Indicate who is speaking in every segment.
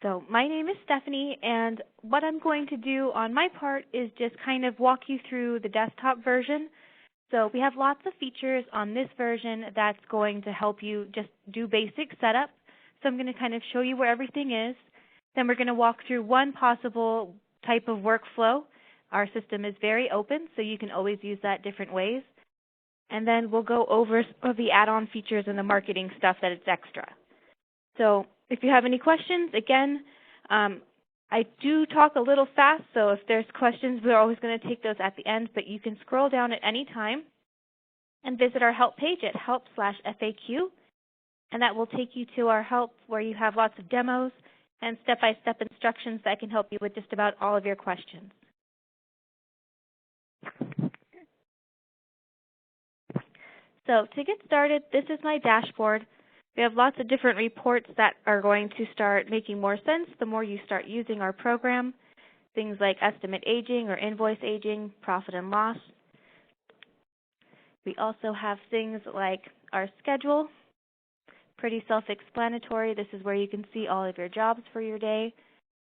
Speaker 1: So my name is Stephanie, and what I'm going to do on my part is just kind of walk you through the desktop version. So we have lots of features on this version that's going to help you just do basic setup. So I'm going to kind of show you where everything is. Then we're going to walk through one possible type of workflow. Our system is very open, so you can always use that different ways. And then we'll go over some of the add-on features and the marketing stuff that is extra. So if you have any questions, again, I do talk a little fast, so if there's questions, we're always going to take those at the end, but you can scroll down at any time and visit our help page at help/FAQ, and that will take you to our help where you have lots of demos and step-by-step instructions that can help you with just about all of your questions. So to get started, this is my dashboard. We have lots of different reports that are going to start making more sense the more you start using our program. Things like estimate aging or invoice aging, profit and loss. We also have things like our schedule, pretty self-explanatory. This is where you can see all of your jobs for your day.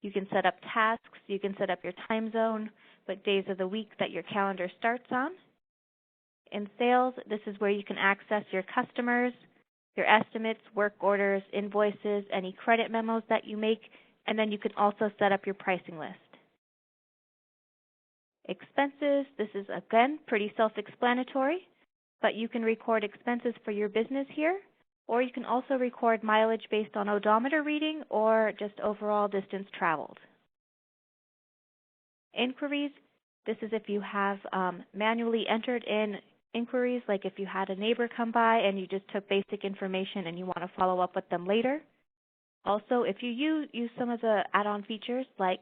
Speaker 1: You can set up tasks, you can set up your time zone, what days of the week that your calendar starts on. In sales, this is where you can access your customers, your estimates, work orders, invoices, any credit memos that you make, and then you can also set up your pricing list. Expenses, this is again pretty self-explanatory, but you can record expenses for your business here, or you can also record mileage based on odometer reading or just overall distance traveled. Inquiries, this is if you have manually entered in inquiries, like if you had a neighbor come by and you just took basic information and you want to follow up with them later. Also, if you use some of the add-on features like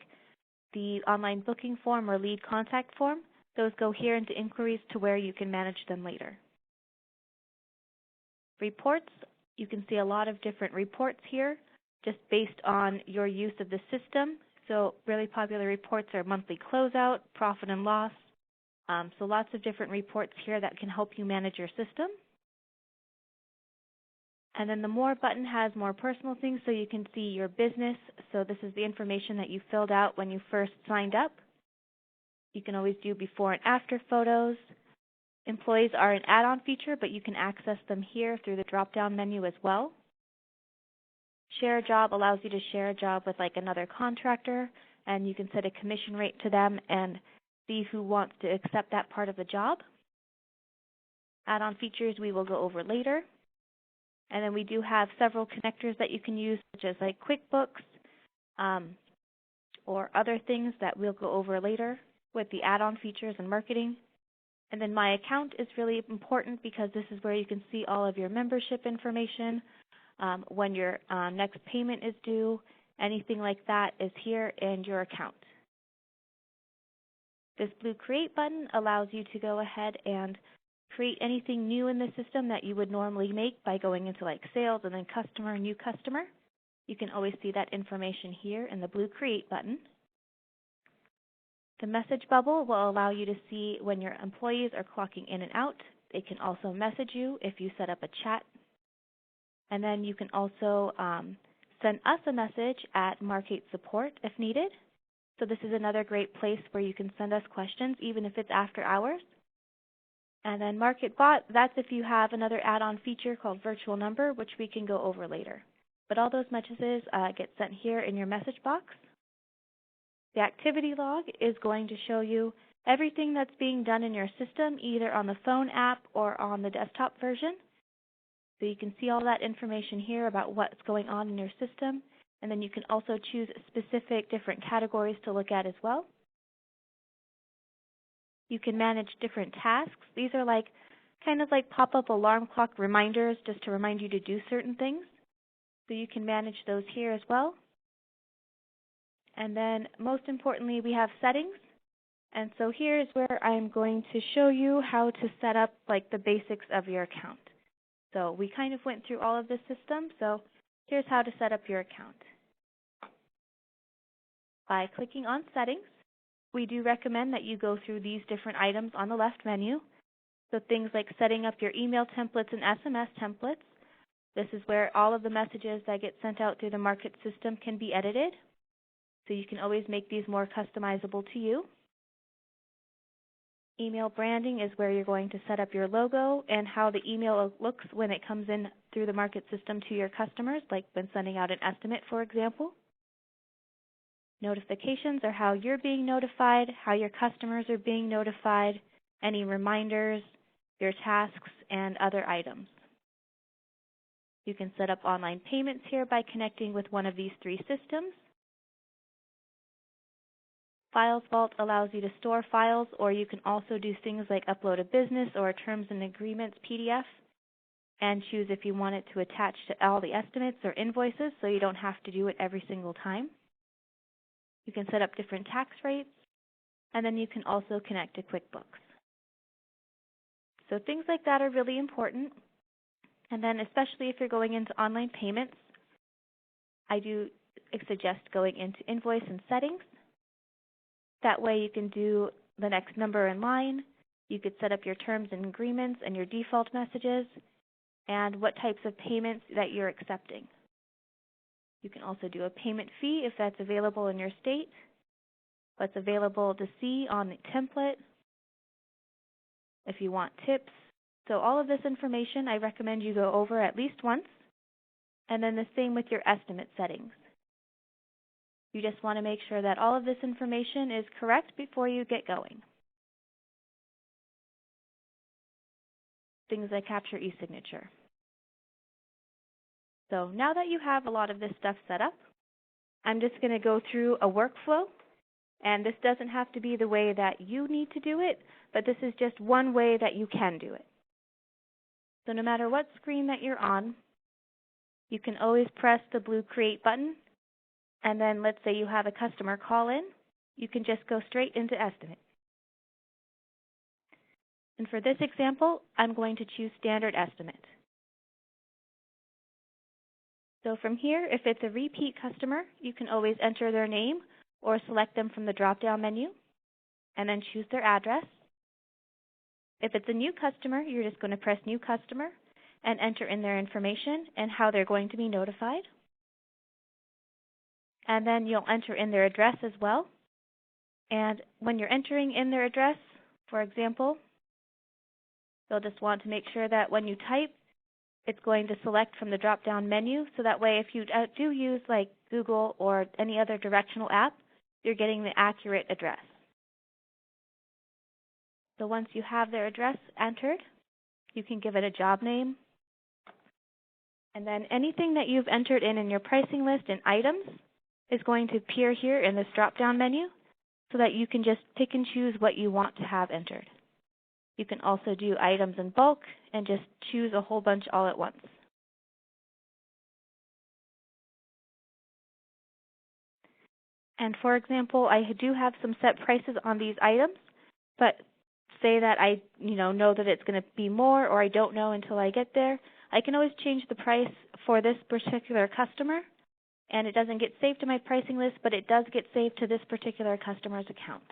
Speaker 1: the online booking form or lead contact form, those go here into inquiries to where you can manage them later. Reports, you can see a lot of different reports here just based on your use of the system. So really popular reports are monthly closeout, profit and loss. So lots of different reports here that can help you manage your system. And then the More button has more personal things so you can see your business. So this is the information that you filled out when you first signed up. You can always do before and after photos. Employees are an add-on feature, but you can access them here through the drop-down menu as well. Share a job allows you to share a job with like another contractor, and you can set a commission rate to them and see who wants to accept that part of the job. Add-on features we will go over later. And then we do have several connectors that you can use, such as like QuickBooks or other things that we'll go over later with the add-on features and marketing. And then My Account is really important because this is where you can see all of your membership information, when your next payment is due, anything like that is here in your account. This blue Create button allows you to go ahead and create anything new in the system that you would normally make by going into like sales and then customer, new customer. You can always see that information here in the blue Create button. The message bubble will allow you to see when your employees are clocking in and out. They can also message you if you set up a chat. And then you can also send us a message at Markate support if needed. So this is another great place where you can send us questions, even if it's after hours. And then Markate Bot, that's if you have another add-on feature called Virtual Number, which we can go over later. But all those messages get sent here in your message box. The activity log is going to show you everything that's being done in your system, either on the phone app or on the desktop version. So you can see all that information here about what's going on in your system. And then you can also choose specific different categories to look at as well. You can manage different tasks. These are like kind of like pop-up alarm clock reminders just to remind you to do certain things. So you can manage those here as well. And then most importantly, we have settings. And so here's where I'm going to show you how to set up like the basics of your account. So we kind of went through all of this system. So here's how to set up your account. By clicking on Settings, we do recommend that you go through these different items on the left menu. So things like setting up your email templates and SMS templates. This is where all of the messages that get sent out through the Markate system can be edited. So you can always make these more customizable to you. Email branding is where you're going to set up your logo and how the email looks when it comes in through the Markate system to your customers, like when sending out an estimate, for example. Notifications are how you're being notified, how your customers are being notified, any reminders, your tasks, and other items. You can set up online payments here by connecting with one of these three systems. Files Vault allows you to store files, or you can also do things like upload a business or a terms and agreements PDF and choose if you want it to attach to all the estimates or invoices so you don't have to do it every single time. You can set up different tax rates, and then you can also connect to QuickBooks. So things like that are really important. And then especially if you're going into online payments, I do suggest going into invoice and settings. That way you can do the next number in line. You could set up your terms and agreements and your default messages and what types of payments that you're accepting. You can also do a payment fee if that's available in your state, what's available to see on the template, if you want tips. So all of this information I recommend you go over at least once, and then the same with your estimate settings. You just want to make sure that all of this information is correct before you get going. Things like capture e-signature. So now that you have a lot of this stuff set up, I'm just going to go through a workflow, and this doesn't have to be the way that you need to do it, but this is just one way that you can do it. So no matter what screen that you're on, you can always press the blue Create button, and then let's say you have a customer call in, you can just go straight into Estimate. And for this example, I'm going to choose Standard Estimate. So from here, if it's a repeat customer, you can always enter their name or select them from the drop-down menu, and then choose their address. If it's a new customer, you're just going to press New Customer and enter in their information and how they're going to be notified. And then you'll enter in their address as well. And when you're entering in their address, for example, you'll just want to make sure that when you type, it's going to select from the drop-down menu, so that way if you do use like Google or any other directional app, you're getting the accurate address. So once you have their address entered, you can give it a job name. And then anything that you've entered in your pricing list and items is going to appear here in this drop-down menu so that you can just pick and choose what you want to have entered. You can also do items in bulk and just choose a whole bunch all at once. And for example, I do have some set prices on these items, but say that I know that it's going to be more, or I don't know until I get there, I can always change the price for this particular customer, and it doesn't get saved to my pricing list, but it does get saved to this particular customer's account.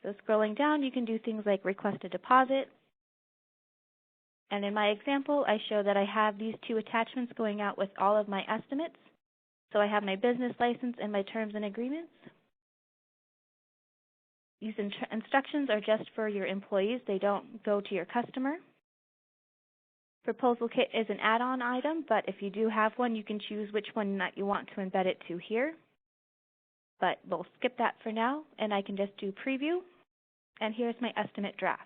Speaker 1: So scrolling down, you can do things like request a deposit. And in my example, I show that I have these two attachments going out with all of my estimates. So I have my business license and my terms and agreements. These instructions are just for your employees. They don't go to your customer. Proposal kit is an add-on item, but if you do have one, you can choose which one that you want to embed it to here. But we'll skip that for now, and I can just do preview. And here's my estimate draft.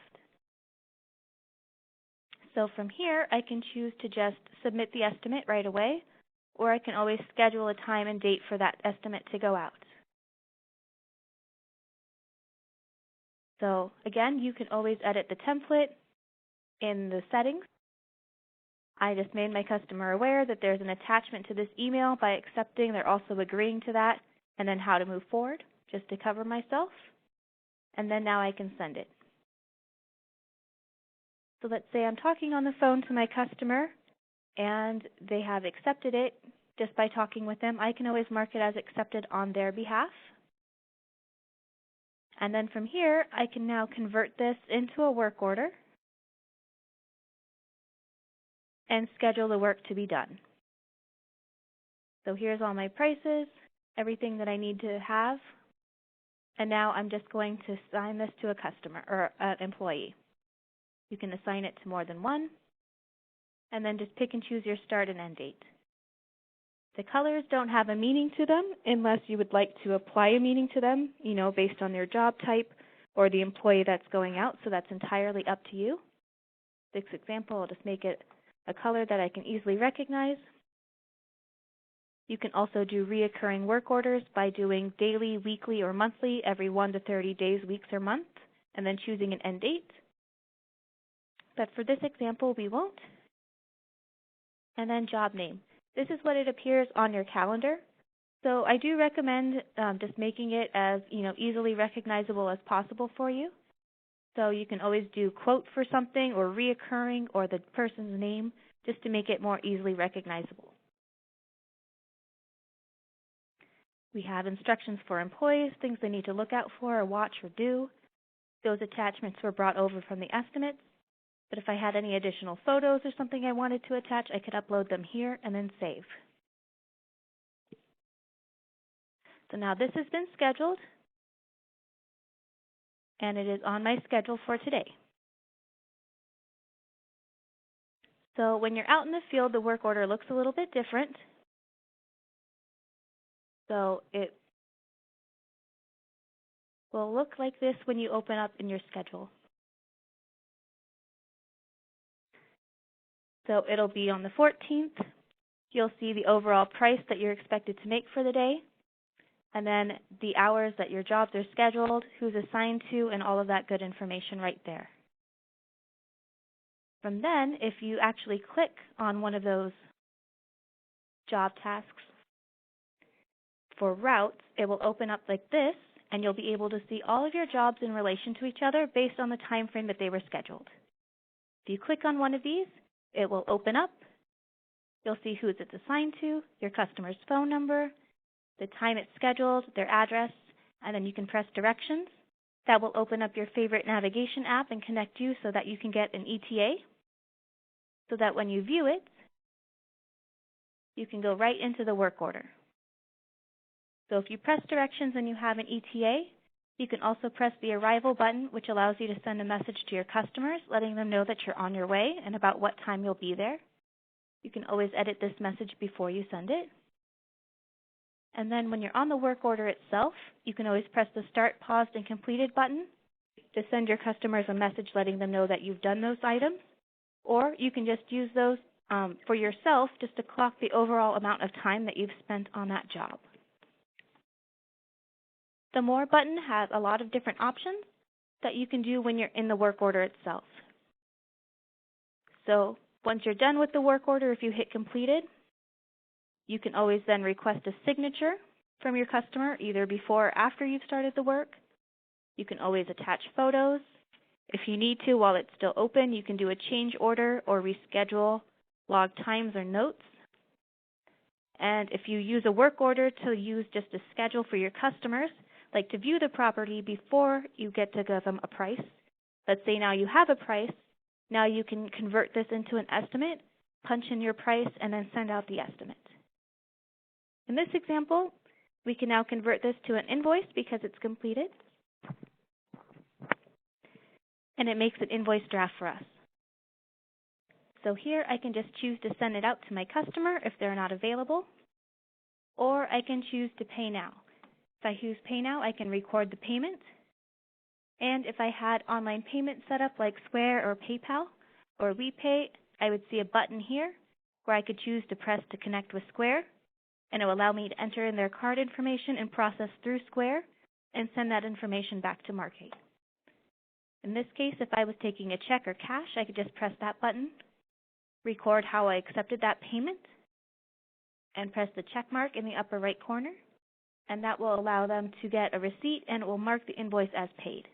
Speaker 1: So from here, I can choose to just submit the estimate right away, or I can always schedule a time and date for that estimate to go out. So again, you can always edit the template in the settings. I just made my customer aware that there's an attachment to this email. By accepting, they're also agreeing to that, and then how to move forward, just to cover myself. And then now I can send it. So let's say I'm talking on the phone to my customer, and they have accepted it just by talking with them. I can always mark it as accepted on their behalf. And then from here, I can now convert this into a work order. and schedule the work to be done. So here's all my prices, everything that I need to have, and now I'm just going to assign this to a customer or an employee. You can assign it to more than one, and then just pick and choose your start and end date. The colors don't have a meaning to them unless you would like to apply a meaning to them, based on their job type or the employee that's going out, so that's entirely up to you. This example, I'll just make it a color that I can easily recognize. You can also do reoccurring work orders by doing daily, weekly, or monthly every 1 to 30 days, weeks, or month, and then choosing an end date. But for this example, we won't. And then job name. This is what it appears on your calendar. So I do recommend just making it as easily recognizable as possible for you. So you can always do quote for something or reoccurring or the person's name just to make it more easily recognizable. We have instructions for employees, things they need to look out for or watch or do. Those attachments were brought over from the estimates. But if I had any additional photos or something I wanted to attach, I could upload them here and then save. So now this has been scheduled, and it is on my schedule for today. So when you're out in the field, the work order looks a little bit different. So it will look like this when you open up in your schedule. So it'll be on the 14th. You'll see the overall price that you're expected to make for the day, and then the hours that your jobs are scheduled, who's assigned to, and all of that good information right there. From then, if you actually click on one of those job tasks for routes, it will open up like this, and you'll be able to see all of your jobs in relation to each other based on the time frame that they were scheduled. If you click on one of these, it will open up. You'll see who it's assigned to, your customer's phone number, the time it's scheduled, their address, and then you can press directions. That will open up your favorite navigation app and connect you so that you can get an ETA, so that when you view it, you can go right into the work order. So if you press directions and you have an ETA, you can also press the arrival button, which allows you to send a message to your customers, letting them know that you're on your way and about what time you'll be there. You can always edit this message before you send it. And then when you're on the work order itself, you can always press the Start, Paused, and Completed button to send your customers a message letting them know that you've done those items. Or you can just use those for yourself just to clock the overall amount of time that you've spent on that job. The More button has a lot of different options that you can do when you're in the work order itself. So once you're done with the work order, if you hit Completed, you can always then request a signature from your customer, either before or after you've started the work. You can always attach photos. If you need to, while it's still open, you can do a change order or reschedule, log times or notes. And if you use a work order to use just a schedule for your customers, like to view the property before you get to give them a price, let's say now you have a price, now you can convert this into an estimate, punch in your price, and then send out the estimate. In this example, we can now convert this to an invoice because it's completed, and it makes an invoice draft for us. So here I can just choose to send it out to my customer if they're not available, or I can choose to pay now. If I choose pay now, I can record the payment, and if I had online payment set up like Square or PayPal or WePay, I would see a button here where I could choose to press to connect with Square, and it will allow me to enter in their card information and process through Square and send that information back to Markate. In this case, if I was taking a check or cash, I could just press that button, record how I accepted that payment, and press the check mark in the upper right corner, and that will allow them to get a receipt and it will mark the invoice as paid.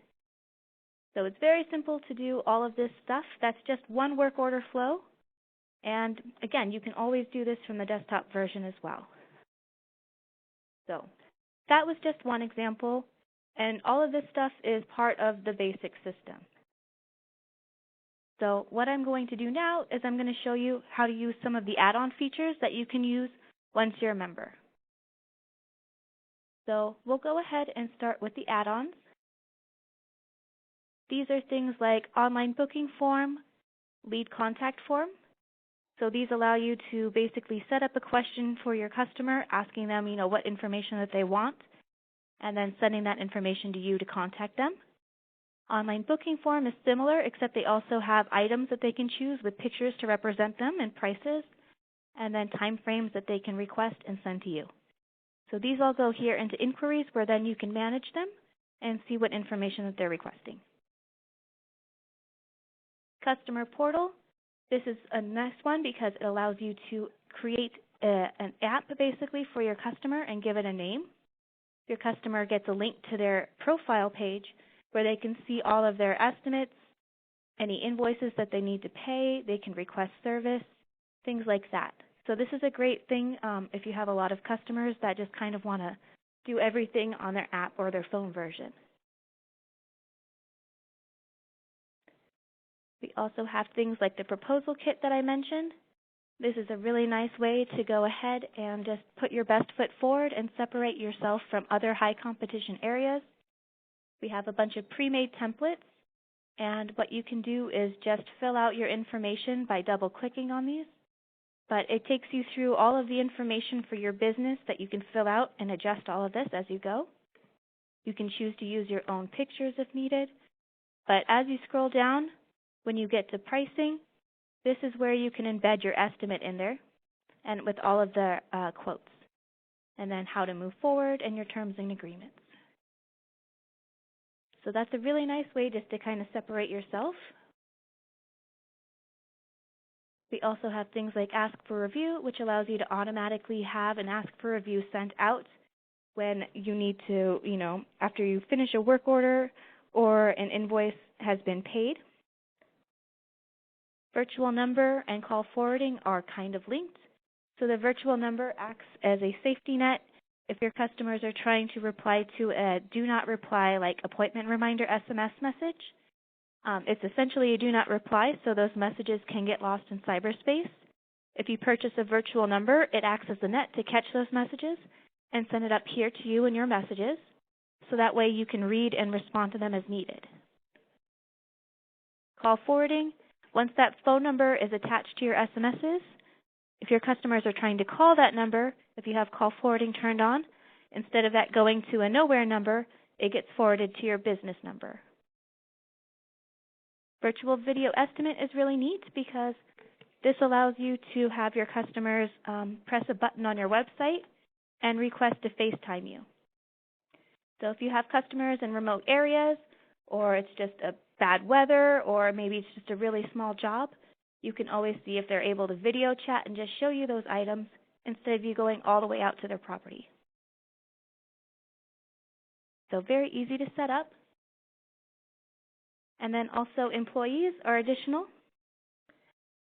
Speaker 1: So it's very simple to do all of this stuff. That's just one work order flow. And again, you can always do this from the desktop version as well. So that was just one example, and all of this stuff is part of the basic system. So what I'm going to do now is I'm going to show you how to use some of the add-on features that you can use once you're a member. So we'll go ahead and start with the add-ons. These are things like online booking form, lead contact form. So these allow you to basically set up a question for your customer, asking them, what information that they want, and then sending that information to you to contact them. Online booking form is similar, except they also have items that they can choose with pictures to represent them and prices, and then time frames that they can request and send to you. So these all go here into inquiries, where then you can manage them and see what information that they're requesting. Customer portal. This is a nice one because it allows you to create an app basically for your customer and give it a name. Your customer gets a link to their profile page where they can see all of their estimates, any invoices that they need to pay, they can request service, things like that. So this is a great thing if you have a lot of customers that just kind of want to do everything on their app or their phone version. We also have things like the proposal kit that I mentioned. This is a really nice way to go ahead and just put your best foot forward and separate yourself from other high competition areas. We have a bunch of pre-made templates, and what you can do is just fill out your information by double-clicking on these. But it takes you through all of the information for your business that you can fill out and adjust all of this as you go. You can choose to use your own pictures if needed. But as you scroll down, when you get to pricing, this is where you can embed your estimate in there and with all of the quotes, and then how to move forward and your terms and agreements. So that's a really nice way just to kind of separate yourself. We also have things like Ask for Review, which allows you to automatically have an Ask for Review sent out when you need to, after you finish a work order or an invoice has been paid. Virtual number and call forwarding are kind of linked. So the virtual number acts as a safety net if your customers are trying to reply to a do not reply, like appointment reminder SMS message. It's essentially a do not reply, so those messages can get lost in cyberspace. If you purchase a virtual number, it acts as a net to catch those messages and send it up here to you in your messages, so that way you can read and respond to them as needed. Call forwarding. Once that phone number is attached to your SMSs, if your customers are trying to call that number, if you have call forwarding turned on, instead of that going to a nowhere number, it gets forwarded to your business number. Virtual video estimate is really neat because this allows you to have your customers press a button on your website and request to FaceTime you. So if you have customers in remote areas, or it's just a bad weather, or maybe it's just a really small job, you can always see if they're able to video chat and just show you those items instead of you going all the way out to their property. So very easy to set up. And then also employees are additional,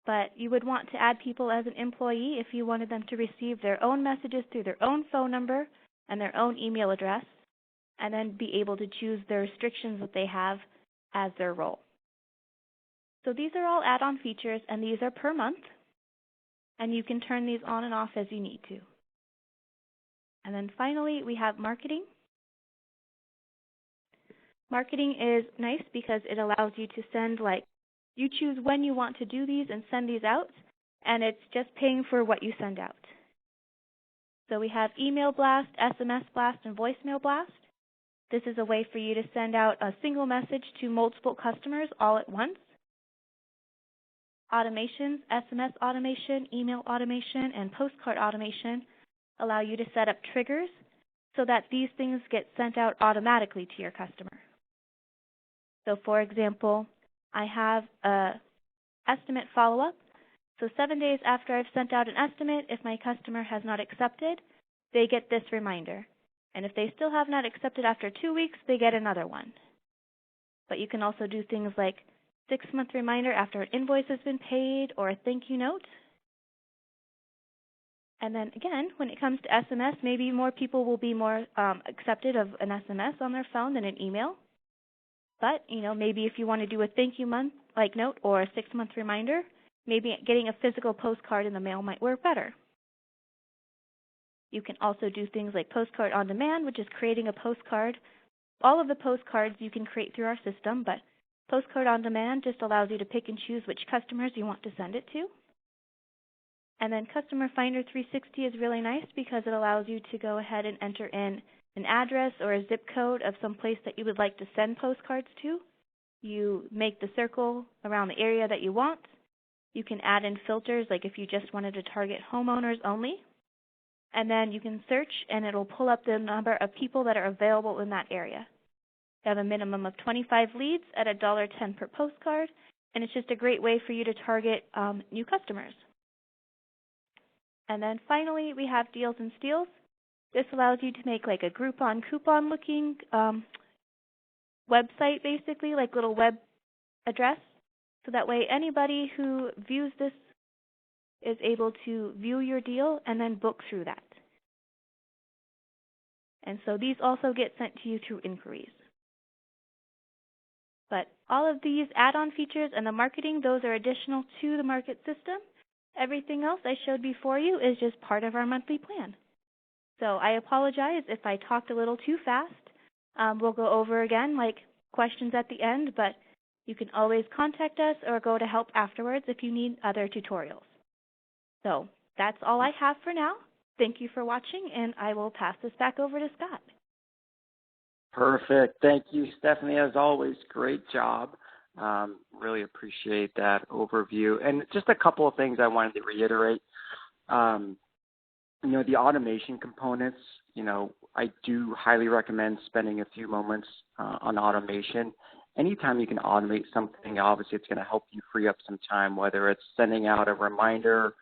Speaker 1: but you would want to add people as an employee if you wanted them to receive their own messages through their own phone number and their own email address, and then be able to choose the restrictions that they have as their role. So these are all add-on features, and these are per month, and you can turn these on and off as you need to. And then finally, we have marketing. Marketing is nice because it allows you to send, you choose when you want to do these and send these out, and it's just paying for what you send out. So we have email blast, SMS blast, and voicemail blast. This is a way for you to send out a single message to multiple customers all at once. Automations, SMS automation, email automation, and postcard automation allow you to set up triggers so that these things get sent out automatically to your customer. So for example, I have an estimate follow-up. So 7 days after I've sent out an estimate, if my customer has not accepted, they get this reminder. And if they still have not accepted after 2 weeks, they get another one. But you can also do things like 6-month reminder after an invoice has been paid, or a thank you note. And then again, when it comes to SMS, maybe more people will be more accepted of an SMS on their phone than an email. But, maybe if you want to do a thank you month like note or a 6-month reminder, maybe getting a physical postcard in the mail might work better. You can also do things like postcard on demand, which is creating a postcard. All of the postcards you can create through our system, but postcard on demand just allows you to pick and choose which customers you want to send it to. And then Customer Finder 360 is really nice because it allows you to go ahead and enter in an address or a zip code of some place that you would like to send postcards to. You make the circle around the area that you want. You can add in filters, like if you just wanted to target homeowners only. And then you can search, and it'll pull up the number of people that are available in that area. You have a minimum of 25 leads at $1.10 per postcard, and it's just a great way for you to target new customers. And then finally, we have Deals and Steals. This allows you to make like a Groupon coupon looking website, basically, like little web address. So that way anybody who views this is able to view your deal and then book through that. And so these also get sent to you through inquiries. But all of these add-on features and the marketing, those are additional to the Markate system. Everything else I showed before you is just part of our monthly plan. So I apologize if I talked a little too fast. We'll go over again, like questions at the end, but you can always contact us or go to help afterwards if you need other tutorials. So that's all I have for now. Thank you for watching, and I will pass this back over to Scott.
Speaker 2: Perfect. Thank you, Stephanie. As always, great job. Really appreciate that overview. And just a couple of things I wanted to reiterate. The automation components, I do highly recommend spending a few moments on automation. Anytime you can automate something, obviously it's going to help you free up some time, whether it's sending out a reminder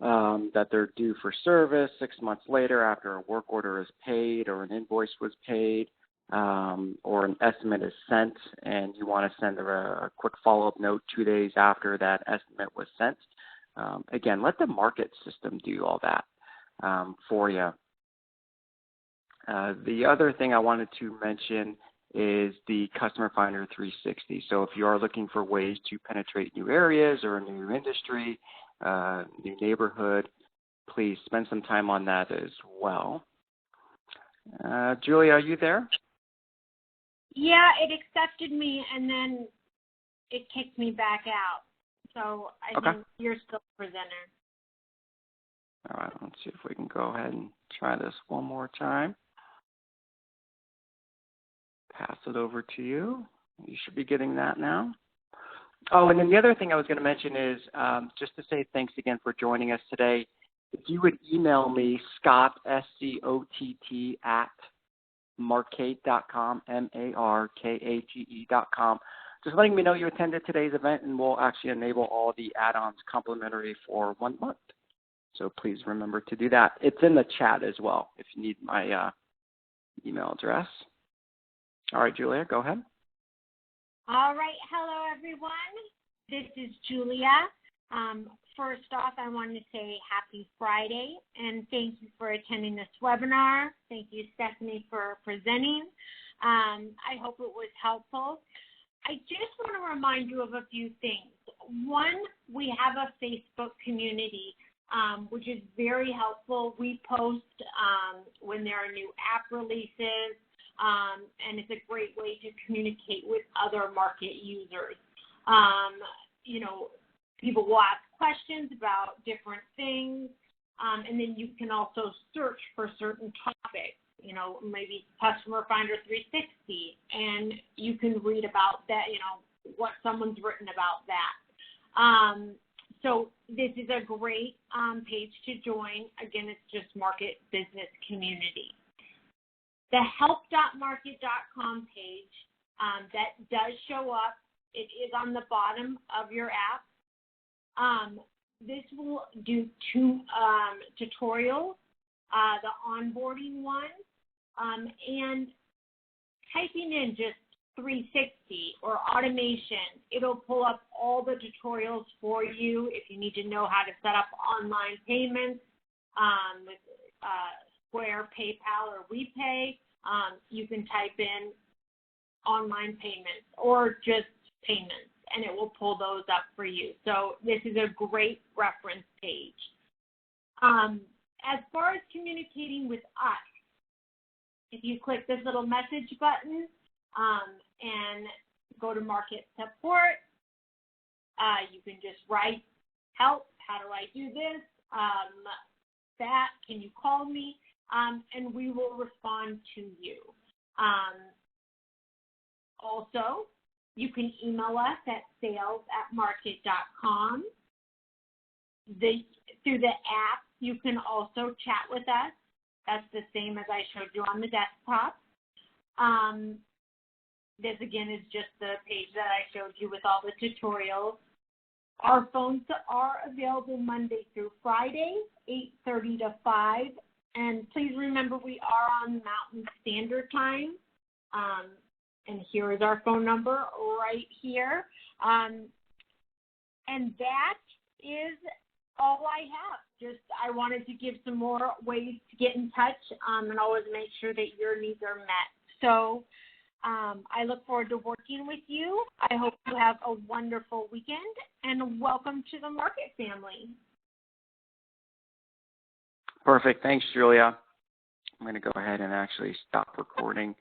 Speaker 2: that they're due for service 6 months later after a work order is paid or an invoice was paid, or an estimate is sent and you want to send a quick follow-up note 2 days after that estimate was sent. Again, let the Markate system do all that for you. The other thing I wanted to mention is the Customer Finder 360. So if you are looking for ways to penetrate new areas or a new industry, new neighborhood, please spend some time on that as well. Julia, are you there?
Speaker 3: Yeah, it accepted me and then it kicked me back out. So I think you're still a presenter.
Speaker 2: All right, let's see if we can go ahead and try this one more time. Pass it over to you. You should be getting that now. Oh, and then the other thing I was going to mention is just to say thanks again for joining us today. If you would email me, Scott, SCOTT, at Markate.com, MARKATE.com, just letting me know you attended today's event, and we'll actually enable all the add-ons complimentary for 1 month. So please remember to do that. It's in the chat as well if you need my email address. All right, Julia, go ahead.
Speaker 3: All right. Hello, everyone. This is Julia. First off, I want to say happy Friday, and thank you for attending this webinar. Thank you, Stephanie, for presenting. I hope it was helpful. I just want to remind you of a few things. One, we have a Facebook community, which is very helpful. We post when there are new app releases, and it's a great way to communicate with other Markate users. People will ask questions about different things, and then you can also search for certain topics, maybe Customer Finder 360, and you can read about that, what someone's written about that. So this is a great page to join. Again, it's just Markate Business Community. The help.markate.com page, that does show up. It is on the bottom of your app. This will do 2 tutorials, the onboarding one, and typing in just 360 or automation. It'll pull up all the tutorials for you if you need to know how to set up online payments with Square, PayPal, or WePay. You can type in online payments or just payments, and it will pull those up for you. So this is a great reference page. As far as communicating with us, if you click this little message button and go to Markate support, you can just write, help, how do I do this, that, can you call me, and we will respond to you. Also, you can email us at sales@markate.com. Through the app, you can also chat with us. That's the same as I showed you on the desktop. This, again, is just the page that I showed you with all the tutorials. Our phones are available Monday through Friday, 8:30 to 5. And please remember, we are on Mountain Standard Time. And here is our phone number right here. And that is all I have. I wanted to give some more ways to get in touch and always make sure that your needs are met. So I look forward to working with you. I hope you have a wonderful weekend, and welcome to the Markate family.
Speaker 2: Perfect. Thanks, Julia. I'm going to go ahead and actually stop recording.